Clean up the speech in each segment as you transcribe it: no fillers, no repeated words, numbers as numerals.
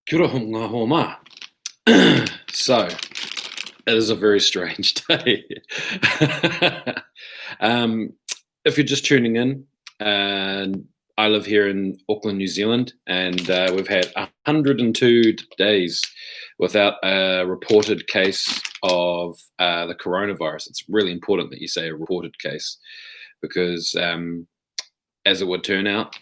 Kia ora, ngā hoa mā. So, it is a very strange day. um, if you're just tuning in, I live here in Auckland, New Zealand, and we've had 102 days without a reported case of the coronavirus. It's really important that you say a reported case because, as it would turn out,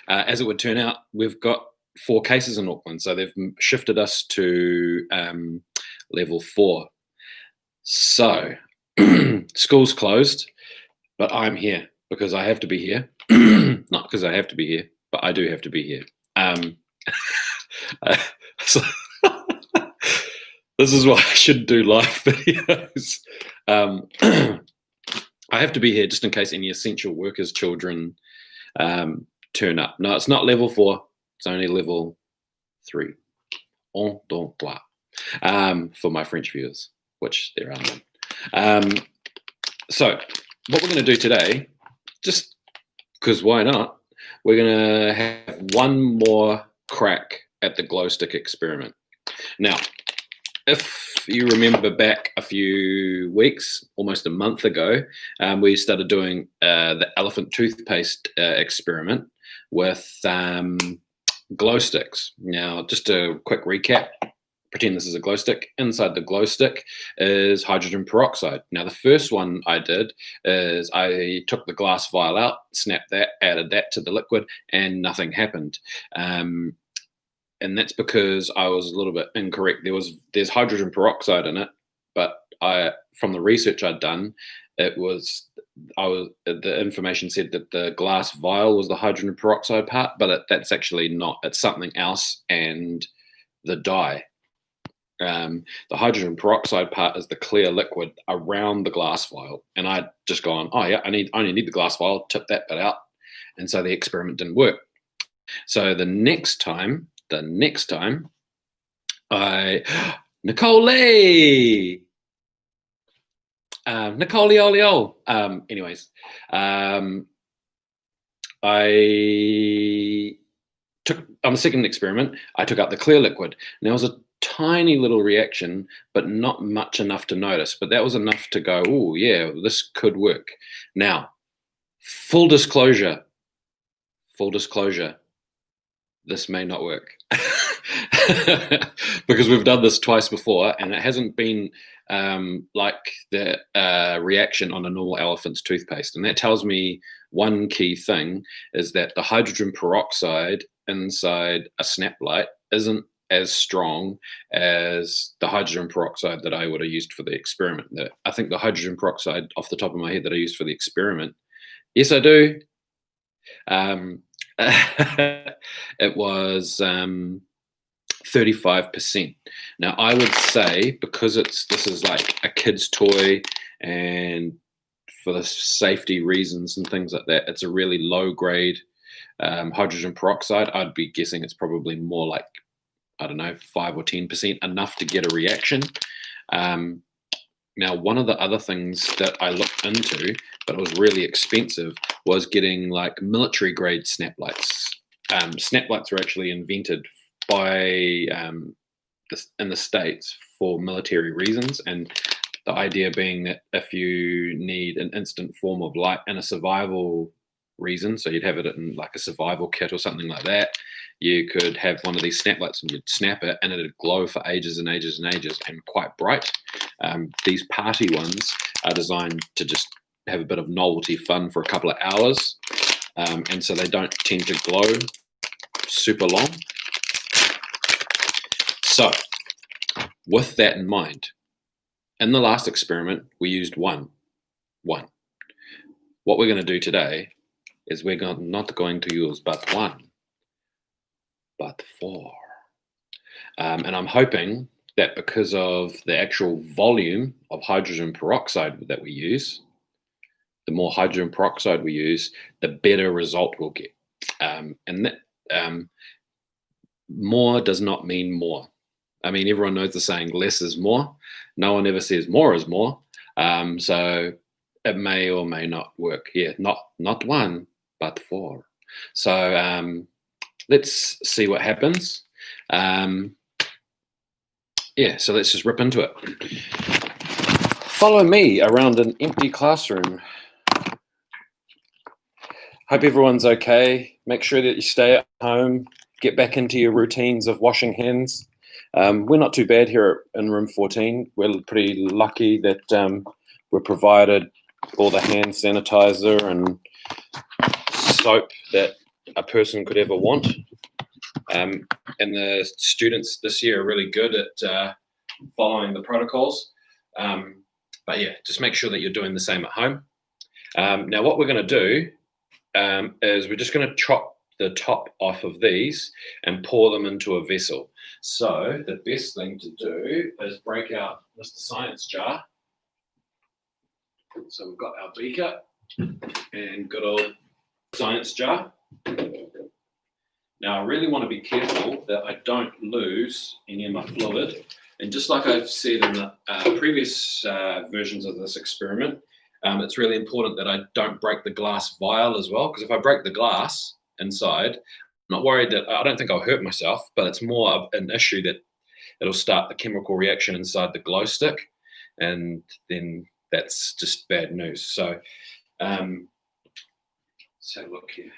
as it would turn out, we've got 4 cases in Auckland, so they've shifted us to level 4. So school's closed, but I'm here because I have to be here. Not because I have to be here, but I do have to be here. So this is why I shouldn't do live videos. I have to be here just in case any essential workers' children turn up. No, it's not level 4. It's only level 3. En donc toi. For my French viewers, which there are none. So what we're going to do today, just because why not, we're going to have one more crack at the glow stick experiment. Now, if you remember back a few weeks, almost a month ago, we started doing the elephant toothpaste experiment with glow sticks. Now, just a quick recap. Pretend this is a glow stick. Inside the glow stick is hydrogen peroxide. Now, the first one I did is I took the glass vial out, snapped that, added that to the liquid, and nothing happened. And that's because I was a little bit incorrect. There's hydrogen peroxide in it, but from the research I'd done, the information said that the glass vial was the hydrogen peroxide part, but that's actually not. It's something else, and the dye. The hydrogen peroxide part is the clear liquid around the glass vial, and I'd just gone, oh yeah, I only need the glass vial, tip that bit out, and so the experiment didn't work. So the next time, Nicole, anyways, on the second experiment, I took out the clear liquid. And there was a tiny little reaction, but not much enough to notice. But that was enough to go, oh yeah, this could work. Now, full disclosure, this may not work. Because we've done this twice before, and it hasn't been like the reaction on a normal elephant's toothpaste. And that tells me one key thing is that the hydrogen peroxide inside a snap light isn't as strong as the hydrogen peroxide that I would have used for the experiment. I think the hydrogen peroxide, off the top of my head, that I used for the experiment, yes, I do. It was 35%. Now, I would say, because this is like a kid's toy, and for the safety reasons and things like that, it's a really low grade hydrogen peroxide. I'd be guessing it's probably more like, I don't know, 5 or 10%, enough to get a reaction. Now, one of the other things that I looked into, but it was really expensive, was getting like military grade snap lights. Snap lights were actually invented by in the States for military reasons, and the idea being that if you need an instant form of light in a survival reason, so you'd have it in like a survival kit or something like that, you could have one of these snap lights and you'd snap it and it'd glow for ages and ages and ages, and quite bright. These party ones are designed to just have a bit of novelty fun for a couple of hours, and so they don't tend to glow super long. So with that in mind, in the last experiment we used one. What we're going to do today is we're not going to use but 1, but 4. And I'm hoping that because of the actual volume of hydrogen peroxide that we use, the more hydrogen peroxide we use, the better result we'll get. And that more does not mean more. I mean, everyone knows the saying, less is more. No one ever says more is more. So it may or may not work. Yeah, not 1, but 4. So let's see what happens. Yeah, so let's just rip into it. Follow me around an empty classroom. Hope everyone's okay. Make sure that you stay at home. Get back into your routines of washing hands. We're not too bad here in room 14. We're pretty lucky that we're provided all the hand sanitizer and soap that a person could ever want. And the students this year are really good at following the protocols. But yeah, just make sure that you're doing the same at home. Now what we're going to do is we're just going to chop the top off of these and pour them into a vessel. So the best thing to do is break out Mr. Science jar. So we've got our beaker and good old science jar. Now I really want to be careful that I don't lose any of my fluid. And just like I've said in the previous versions of this experiment, it's really important that I don't break the glass vial as well, because if I break the glass inside, I'm not worried that I don't think I'll hurt myself, but it's more of an issue that it'll start the chemical reaction inside the glow stick, and then that's just bad news. So let's have a look here.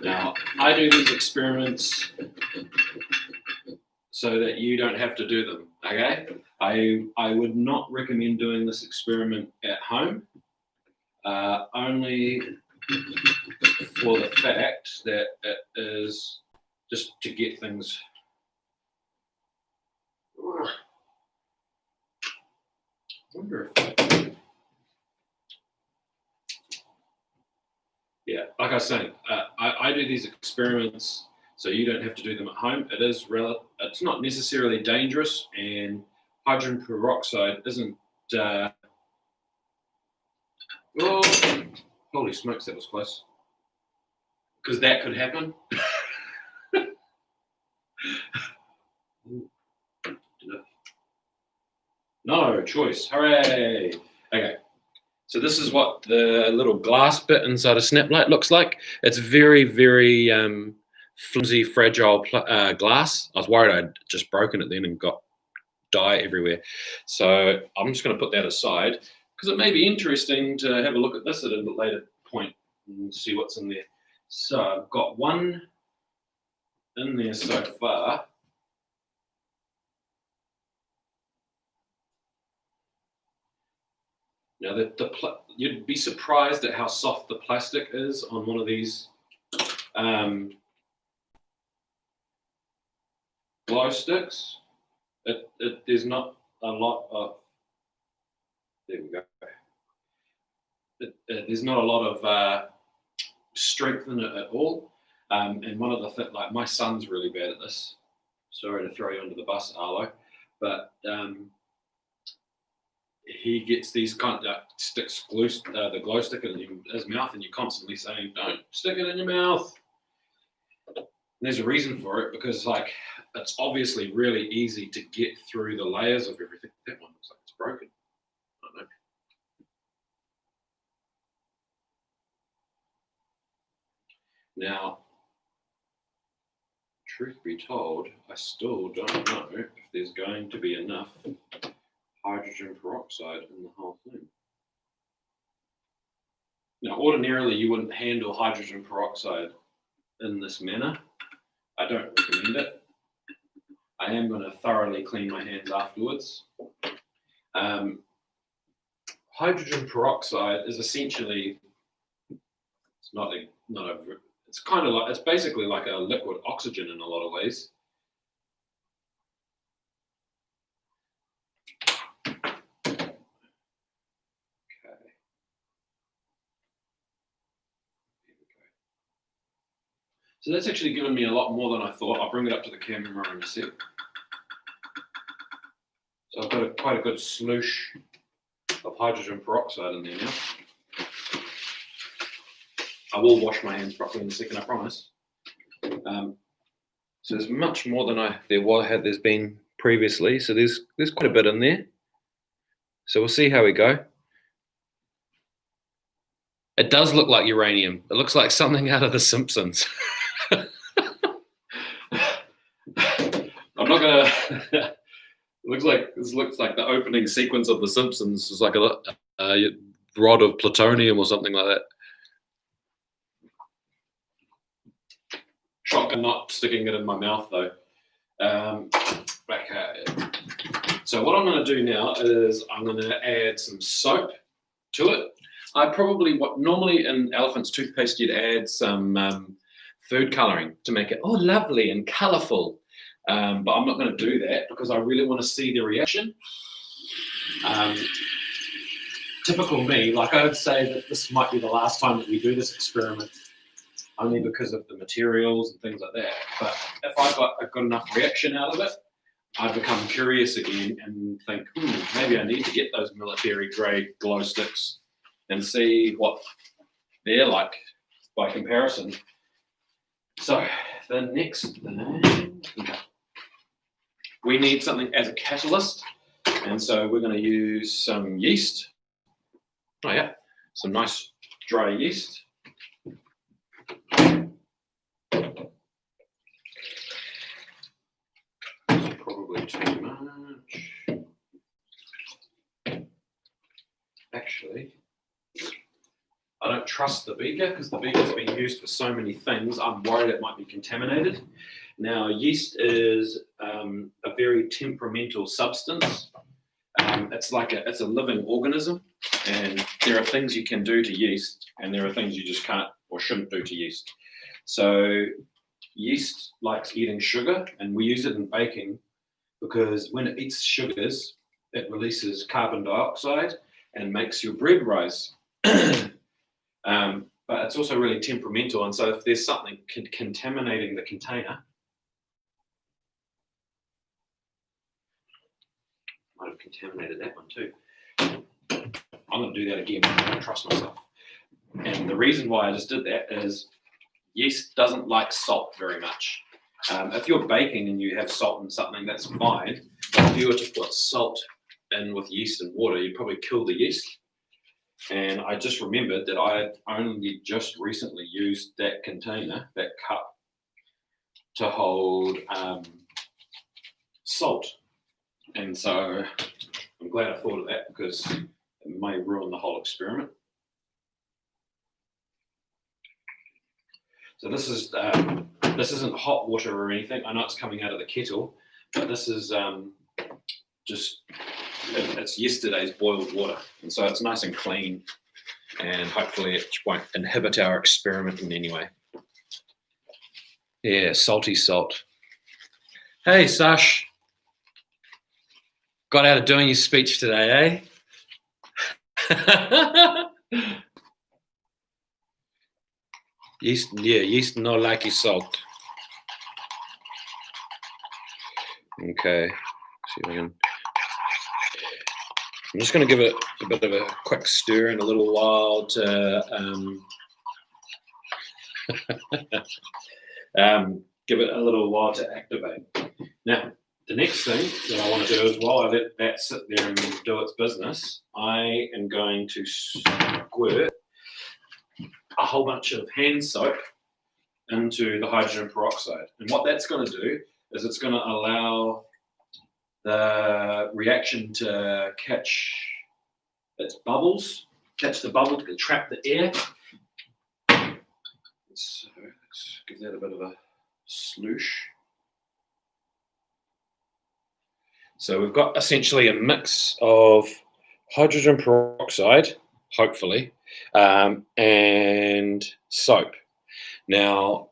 Now, I do these experiments so that you don't have to do them, okay? I would not recommend doing this experiment at home, only for the fact that it is just to get things. I wonder if yeah, like I was saying, I do these experiments so you don't have to do them at home. It's not necessarily dangerous, and hydrogen peroxide isn't. Oh, holy smokes, that was close. Because that could happen. No choice. Hooray! Okay. So this is what the little glass bit inside a snap light looks like. It's very, very flimsy, fragile glass. I was worried I'd just broken it then and got dye everywhere. So I'm just going to put that aside because it may be interesting to have a look at this at a later point and see what's in there. So I've got one in there so far. Now, you'd be surprised at how soft the plastic is on one of these glow sticks. There's not a lot of. There we go. There's not a lot of strength in it at all. And one of the things, like my son's really bad at this. Sorry to throw you under the bus, Arlo, but. He gets these kind of sticks the glow stick in his mouth, and you're constantly saying, "Don't stick it in your mouth." And there's a reason for it, because like it's obviously really easy to get through the layers of everything. That one looks like it's broken. I don't know. Now, truth be told, I still don't know if there's going to be enough hydrogen peroxide in the whole thing. Now, ordinarily, you wouldn't handle hydrogen peroxide in this manner. I don't recommend it. I am going to thoroughly clean my hands afterwards. Hydrogen peroxide is essentially, it's basically like a liquid oxygen in a lot of ways. So that's actually given me a lot more than I thought. I'll bring it up to the camera in a sec. So I've got quite a good sloosh of hydrogen peroxide in there now. I will wash my hands properly in a second, I promise. So there's much more than there's been previously. So there's quite a bit in there. So we'll see how we go. It does look like uranium. It looks like something out of The Simpsons. I'm not gonna. This looks like the opening sequence of The Simpsons. It's like a rod of plutonium or something like that. Shotgun, not sticking it in my mouth though. Okay. So what I'm going to do now is I'm going to add some soap to it. Normally in elephant's toothpaste you'd add some food colouring to make it lovely and colourful. But I'm not going to do that because I really want to see the reaction. Typical me, like I would say that this might be the last time that we do this experiment, only because of the materials and things like that. But if I got a good enough reaction out of it, I become curious again and think, maybe I need to get those military grade glow sticks and see what they're like by comparison. So the next thing, we need something as a catalyst, and so we're going to use some yeast. Oh yeah, some nice dry yeast. Probably too much. Actually, I don't trust the beaker because the beaker's been used for so many things. I'm worried it might be contaminated. Now, yeast is a very temperamental substance. It's a living organism, and there are things you can do to yeast, and there are things you just can't or shouldn't do to yeast. So yeast likes eating sugar, and we use it in baking because when it eats sugars, it releases carbon dioxide and makes your bread rise. But it's also really temperamental, and so if there's something contaminating the container, might have contaminated that one too. I'm going to do that again. I don't trust myself. And the reason why I just did that is yeast doesn't like salt very much. If you're baking and you have salt in something, that's fine. But if you were to put salt in with yeast and water, you'd probably kill the yeast. And I just remembered that I had only just recently used that container, that cup, to hold salt. And so I'm glad I thought of that because it may ruin the whole experiment. So this isn't hot water or anything. I know it's coming out of the kettle, but this is it's yesterday's boiled water, and so it's nice and clean, and hopefully it won't inhibit our experiment in any way. Yeah, salty salt. Hey, Sash. Got out of doing your speech today, eh? Yeast no like your salt. Okay, see if I can. I'm just going to give it a bit of a quick stir in a little while to give it a little while to activate. Now, the next thing that I want to do is while I let that sit there and do its business, I am going to squirt a whole bunch of hand soap into the hydrogen peroxide. And what that's going to do is it's going to allow the reaction to catch its bubbles, catch the bubble to trap the air. So let's give that a bit of a sloosh. So we've got essentially a mix of hydrogen peroxide, hopefully, and soap. Now,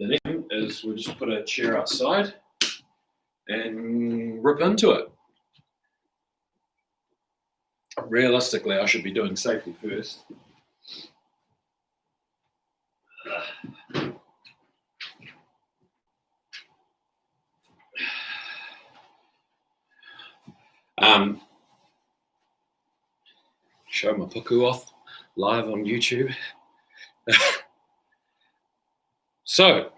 the next thing is we'll just put a chair outside and rip into it. Realistically, I should be doing safety first. Show my puku off live on YouTube. So,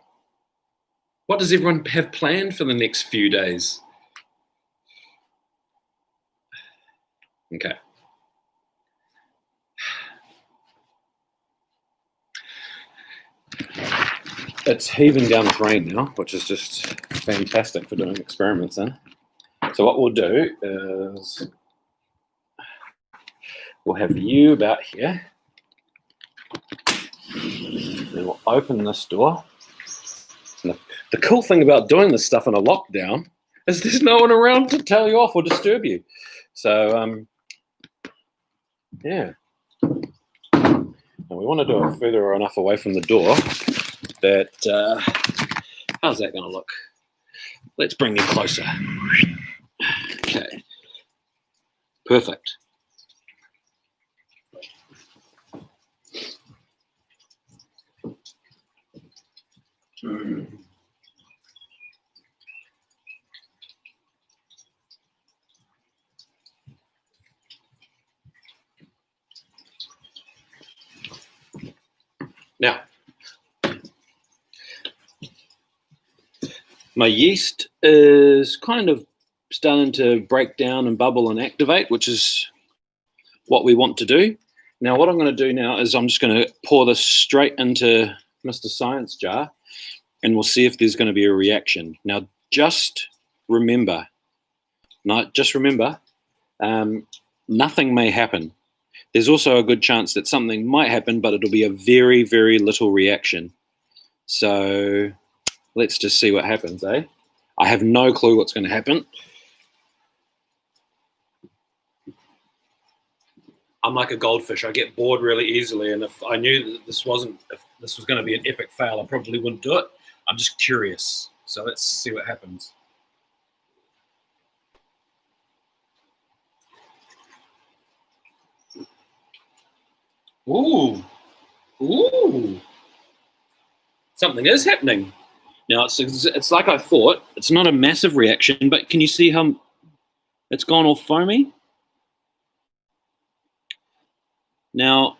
what does everyone have planned for the next few days? Okay. it's heaving down with rain now, which is just fantastic for doing experiments in. So what we'll do is we'll have you about here. Then we'll open this door. And the cool thing about doing this stuff in a lockdown is there's no one around to tell you off or disturb you. So, yeah. And we want to do it further enough away from the door that, how's that going to look? Let's bring you closer. Okay. Perfect. Now, my yeast is kind of starting to break down and bubble and activate, which is what we want to do. Now, what I'm going to do now is I'm just going to pour this straight into Mr. Science jar, and we'll see if there's going to be a reaction. Now, just remember, nothing may happen. There's also a good chance that something might happen, but it'll be a very, very little reaction. So let's just see what happens, eh? I have no clue what's going to happen. I'm like a goldfish. I get bored really easily, and if I knew that this was going to be an epic fail, I probably wouldn't do it. I'm just curious. So let's see what happens. Ooh. Something is happening. Now, it's like I thought. It's not a massive reaction, but can you see how it's gone all foamy? Now,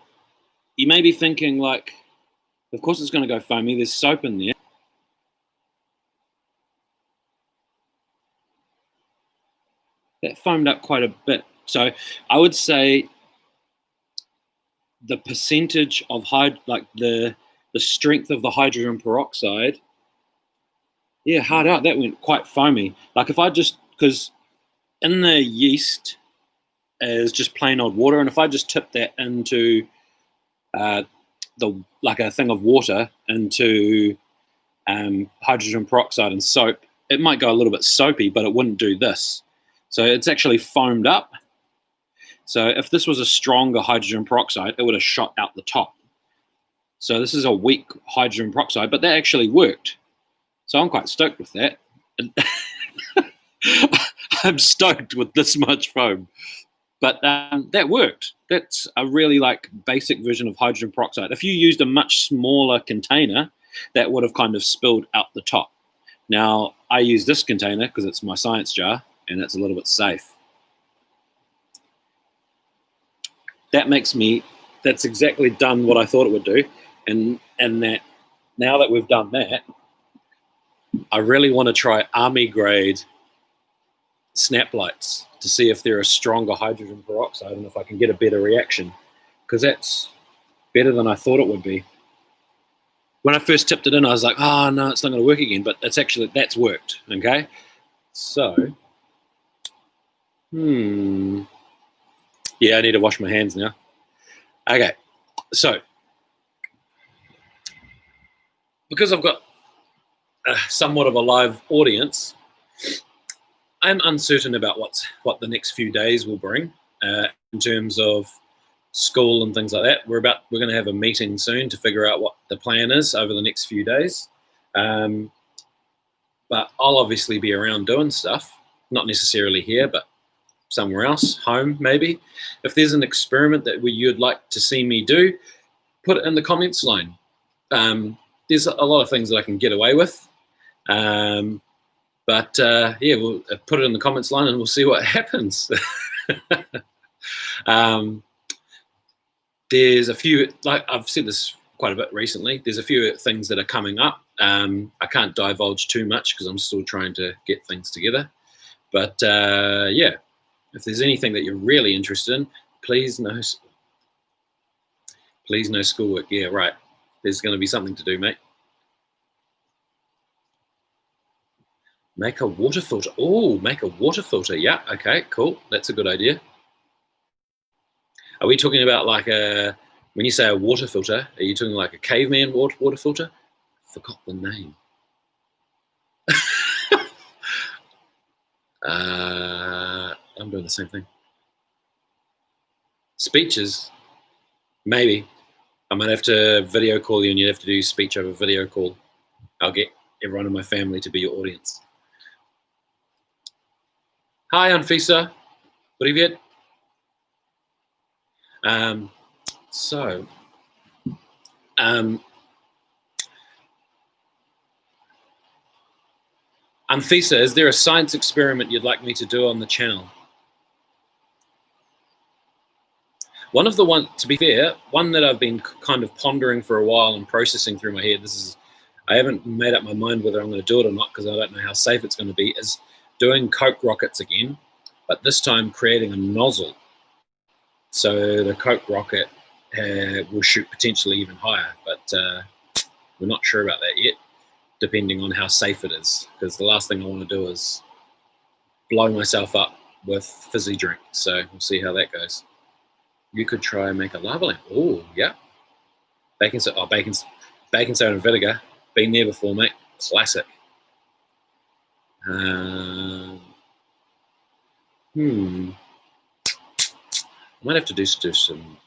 you may be thinking, like, of course it's going to go foamy. There's soap in there. That foamed up quite a bit. So I would say the percentage of the strength of the hydrogen peroxide, yeah, hard out. That went quite foamy. Like if I just, because in the yeast is just plain old water, and if I just tip that into like a thing of water into hydrogen peroxide and soap, it might go a little bit soapy, but it wouldn't do this. So it's actually foamed up. So if this was a stronger hydrogen peroxide, it would have shot out the top. So this is a weak hydrogen peroxide, but that actually worked. So I'm quite stoked with that. I'm stoked with this much foam. But that worked. That's a really like basic version of hydrogen peroxide. If you used a much smaller container, that would have kind of spilled out the top. Now, I use this container because it's my science jar and it's a little bit safe. That's exactly done what I thought it would do. And that now that we've done that, I really want to try army grade snap lights to see if they're a stronger hydrogen peroxide and if I can get a better reaction, because that's better than I thought it would be. When I first tipped it in, I was like, oh no, it's not going to work again, but that's worked. Okay, so yeah, I need to wash my hands now. Okay, so because I've got somewhat of a live audience, I'm uncertain about what the next few days will bring in terms of school and things like that. We're going to have a meeting soon to figure out what the plan is over the next few days. But I'll obviously be around doing stuff, not necessarily here, but somewhere else, home maybe. If there's an experiment that you'd like to see me do, put it in the comments line. There's a lot of things that I can get away with. But yeah, we'll put it in the comments line and we'll see what happens. There's a few, like I've said this quite a bit recently, there's a few things that are coming up. I can't divulge too much because I'm still trying to get things together. But yeah, if there's anything that you're really interested in, please no schoolwork. Yeah, right. There's going to be something to do, mate. Make a water filter. Oh, make a water filter. Yeah, okay, cool. That's a good idea. Are we talking about like when you say a water filter, are you talking like a caveman water filter? Forgot the name. I'm doing the same thing. Speeches, maybe. I might have to video call you and you'd have to do speech over video call. I'll get everyone in my family to be your audience. Hi, Anfisa. What have you had? Anfisa, is there a science experiment you'd like me to do on the channel? One of the ones, to be fair, one that I've been kind of pondering for a while and processing through my head, I haven't made up my mind whether I'm going to do it or not because I don't know how safe it's going to be, is doing Coke rockets again, but this time creating a nozzle. So the Coke rocket will shoot potentially even higher, but we're not sure about that yet, depending on how safe it is, because the last thing I want to do is blow myself up with fizzy drink. So we'll see how that goes. You could try and make a lava lamp. Oh, yeah. Baking soda and vinegar. Been there before, mate. Classic. I might have to do some.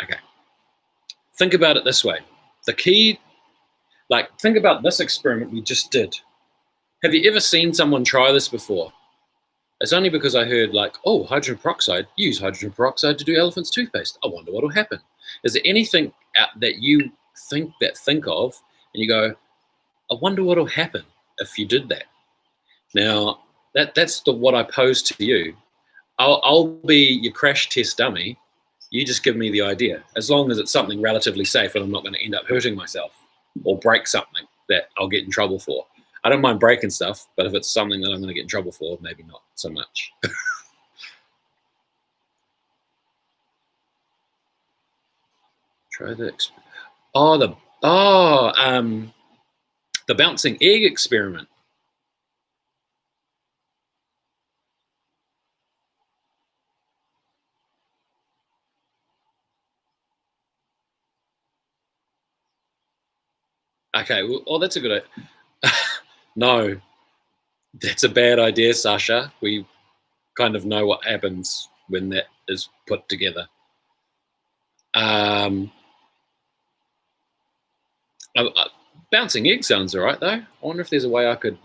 Okay. Think about it this way. The key, think about this experiment we just did. Have you ever seen someone try this before? It's only because I heard hydrogen peroxide, use hydrogen peroxide to do elephant's toothpaste. I wonder what will happen. Is there anything that you think of and you go, I wonder what will happen if you did that? Now, that's what I pose to you. I'll be your crash test dummy. You just give me the idea, as long as it's something relatively safe and I'm not going to end up hurting myself or break something that I'll get in trouble for. I don't mind breaking stuff, but if it's something that I'm going to get in trouble for, maybe not so much. Try the the bouncing egg experiment. Okay, well, that's a good idea. No, that's a bad idea, Sasha. We kind of know what happens when that is put together. Bouncing egg sounds all right, though. I wonder if there's a way I could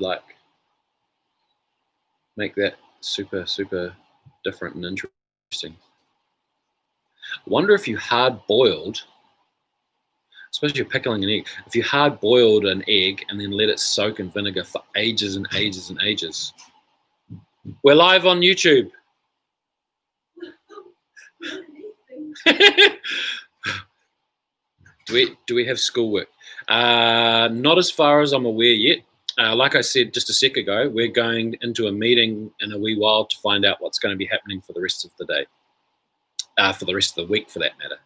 make that super, super different and interesting. I wonder if you hard-boiled, suppose you're pickling an egg, if you hard-boiled an egg and then let it soak in vinegar for ages and ages and ages. We're live on YouTube. Do we have schoolwork? Not as far as I'm aware yet. Like I said just a sec ago, we're going into a meeting in a wee while to find out what's going to be happening for the rest of the day, for the rest of the week for that matter.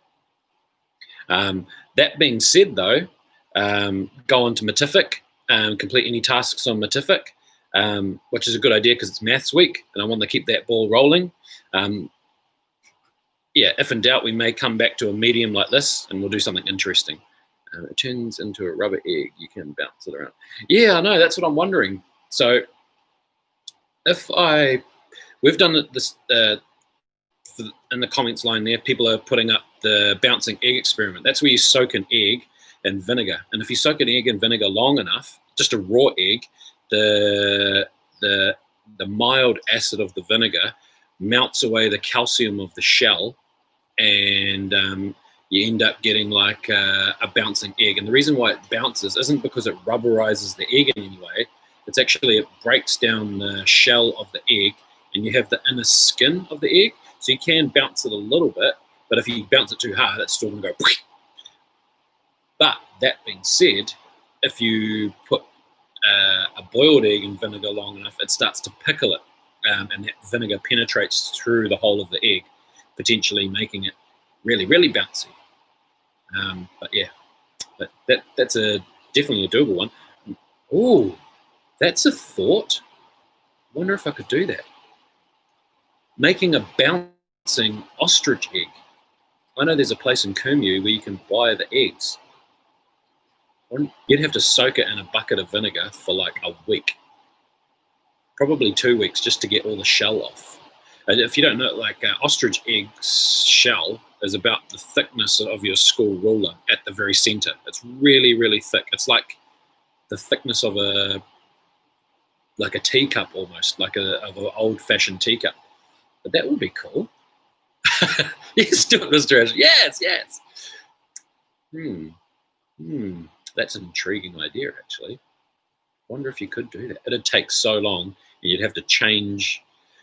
That being said, though, go on to Matific, complete any tasks on Matific, which is a good idea because it's maths week and I want to keep that ball rolling. Yeah, if in doubt, we may come back to a medium like this and we'll do something interesting. It turns into a rubber egg. You can bounce it around. Yeah, I know. That's what I'm wondering. So we've done this in the comments line there, people are putting up the bouncing egg experiment. That's where you soak an egg in vinegar. And if you soak an egg in vinegar long enough, just a raw egg, the mild acid of the vinegar melts away the calcium of the shell, and you end up getting like a bouncing egg. And the reason why it bounces isn't because it rubberizes the egg in any way. It's actually, it breaks down the shell of the egg and you have the inner skin of the egg. So you can bounce it a little bit, but if you bounce it too hard, it's still going to go. But that being said, if you put a boiled egg in vinegar long enough, it starts to pickle it, and that vinegar penetrates through the whole of the egg, potentially making it really, really bouncy. But yeah, that's definitely a doable one. Ooh, That's a thought. Wonder if I could do that. Making a bouncing ostrich egg. I know there's a place in Kumeu where you can buy the eggs. You'd have to soak it in a bucket of vinegar for like a week. Probably 2 weeks just to get all the shell off. And if you don't know, like ostrich egg's shell is about the thickness of your school ruler at the very center. It's really, really thick. It's like the thickness of a teacup almost, like of an old-fashioned teacup. But that would be cool. Yes, do it, Mr. Ash. Yes, yes. That's an intriguing idea, actually. Wonder if you could do that. It'd take so long, and you'd have to change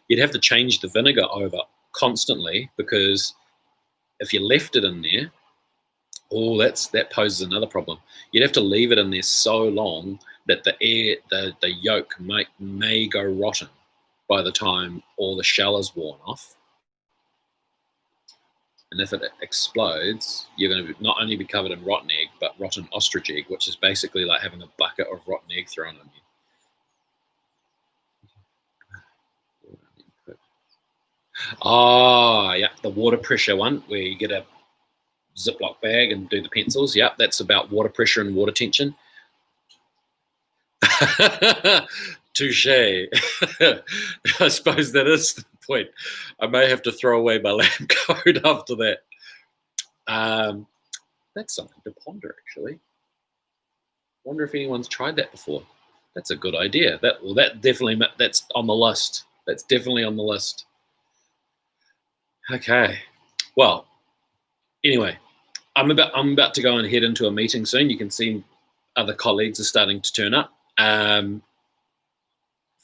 the vinegar over constantly, because if you left it in there, that poses another problem. You'd have to leave it in there so long that the yolk may go rotten by the time all the shell is worn off. And if it explodes, you're going to not only be covered in rotten egg, but rotten ostrich egg, which is basically like having a bucket of rotten egg thrown on you. Oh, yeah, the water pressure one, where you get a Ziploc bag and do the pencils. Yeah, that's about water pressure and water tension. Touche. I suppose that is the point. I may have to throw away my lab coat after that. That's something to ponder, actually. Wonder if anyone's tried that before. That's a good idea. That's on the list. That's definitely on the list. Okay. Well, anyway, I'm about to go and head into a meeting soon. You can see other colleagues are starting to turn up.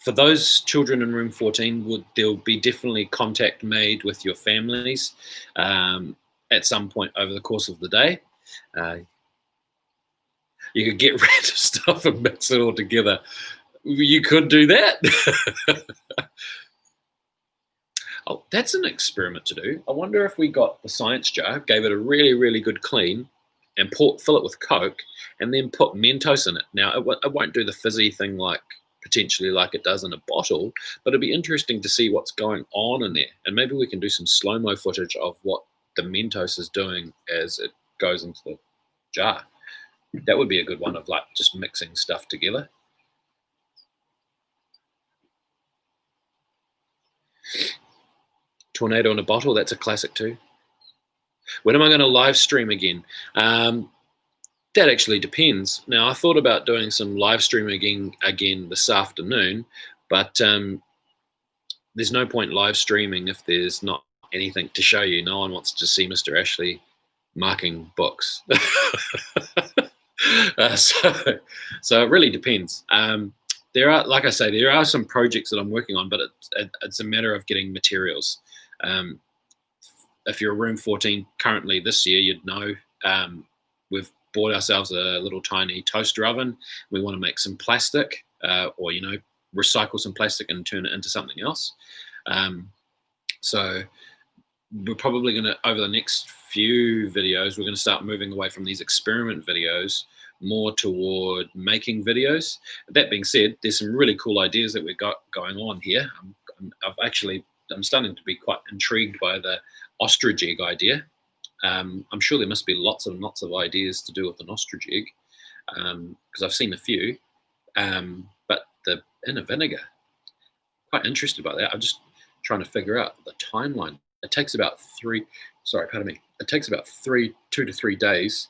For those children in room 14, there'll be definitely contact made with your families at some point over the course of the day. You could get rid of stuff and mix it all together. You could do that. Oh, that's an experiment to do. I wonder if we got the science jar, gave it a really, really good clean, and fill it with Coke, and then put Mentos in it. Now, it won't do the fizzy thing potentially like it does in a bottle, but it'd be interesting to see what's going on in there. And maybe we can do some slow-mo footage of what the Mentos is doing as it goes into the jar. That would be a good one of just mixing stuff together. Tornado in a bottle, that's a classic too. When am I going to live stream again? That actually depends. Now, I thought about doing some live streaming again this afternoon, but there's no point live streaming if there's not anything to show you. No one wants to see Mr. Ashley marking books. So it really depends. There are some projects that I'm working on, but it's a matter of getting materials. If you're room 14 currently this year, you'd know we've bought ourselves a little tiny toaster oven. We want to make some plastic or recycle some plastic and turn it into something else. So we're probably going to, over the next few videos, we're going to start moving away from these experiment videos more toward making videos. That being said, there's some really cool ideas that we've got going on here. I'm starting to be quite intrigued by the ostrich egg idea. I'm sure there must be lots and lots of ideas to do with an ostrich egg, because I've seen a few, but the inner vinegar, quite interested by that. I'm just trying to figure out the timeline. It takes about 2 to 3 days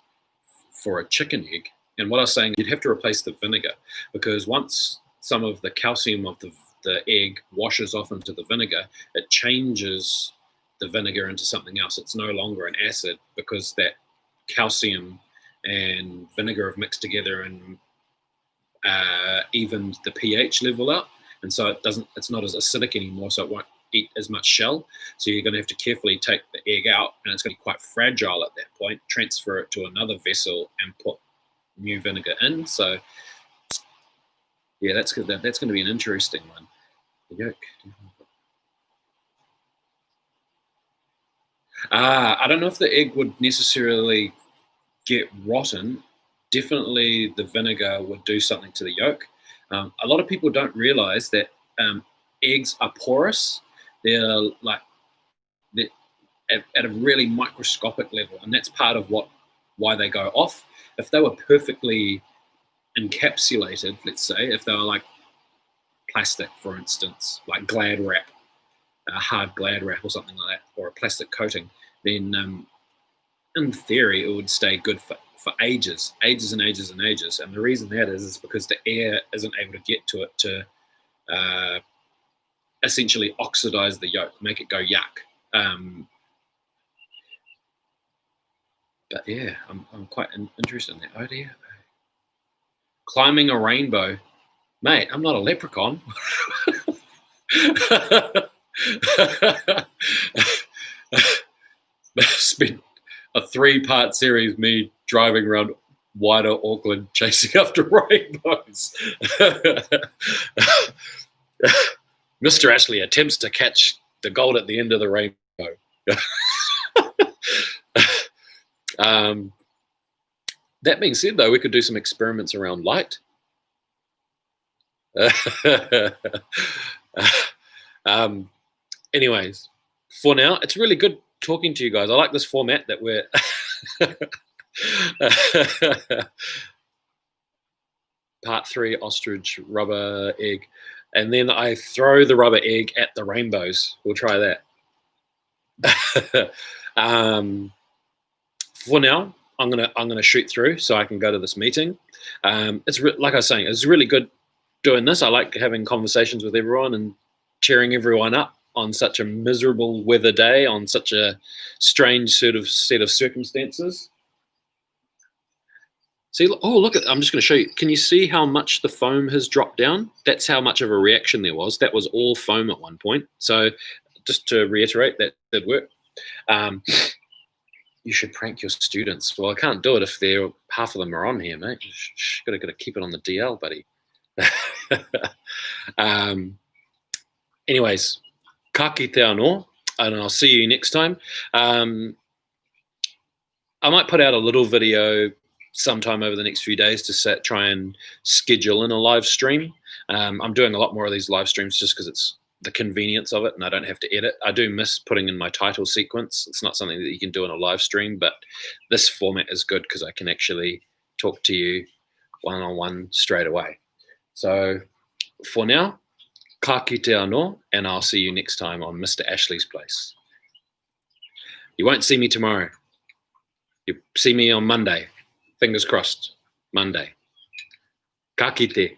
for a chicken egg. And what I was saying, you'd have to replace the vinegar, because once some of the calcium of the egg washes off into the vinegar, it changes the vinegar into something else. It's no longer an acid, because that calcium and vinegar have mixed together and evened the pH level up, and so it's not as acidic anymore, so it won't eat as much shell. So you're going to have to carefully take the egg out, and it's going to be quite fragile at that point, transfer it to another vessel and put new vinegar in. So yeah, that's going to be an interesting one. The yolk. I don't know if the egg would necessarily get rotten. Definitely the vinegar would do something to the yolk. A lot of people don't realize that eggs are porous. They're like they're at a really microscopic level, and that's part of why they go off. If they were perfectly encapsulated, let's say, if they were like plastic, for instance, like Glad wrap, a hard Glad wrap or something like that, or a plastic coating, then in theory it would stay good for ages and ages and ages. And the reason that is because the air isn't able to get to it to essentially oxidize the yolk, make it go yuck. But yeah, I'm quite interested in that. Oh dear. Climbing a rainbow. Mate, I'm not a leprechaun. Spent a 3-part series me driving around wider Auckland chasing after rainbows. Mr. Ashley attempts to catch the gold at the end of the rainbow. That being said, though, we could do some experiments around light. Anyways, for now, it's really good talking to you guys. I like this format that we're part 3, ostrich, rubber egg, and then I throw the rubber egg at the rainbows. We'll try that. For now, I'm gonna shoot through so I can go to this meeting. It's like I was saying, it's really good doing this. I like having conversations with everyone and cheering everyone up on such a miserable weather day, on such a strange sort of set of circumstances. See, oh look! I'm just going to show you. Can you see how much the foam has dropped down? That's how much of a reaction there was. That was all foam at one point. So, just to reiterate, that did work. You should prank your students. Well, I can't do it if half of them are on here, mate. Got to keep it on the DL, buddy. Anyways, ka kite anō, and I'll see you next time. I might put out a little video sometime over the next few days to try and schedule in a live stream. I'm doing a lot more of these live streams just because it's the convenience of it and I don't have to edit. I do miss putting in my title sequence. It's not something that you can do in a live stream, but this format is good because I can actually talk to you one-on-one straight away. So for now, ka kite anō, and I'll see you next time on Mr. Ashley's Place. You won't see me tomorrow. You see me on Monday. Fingers crossed. Monday. Ka kite.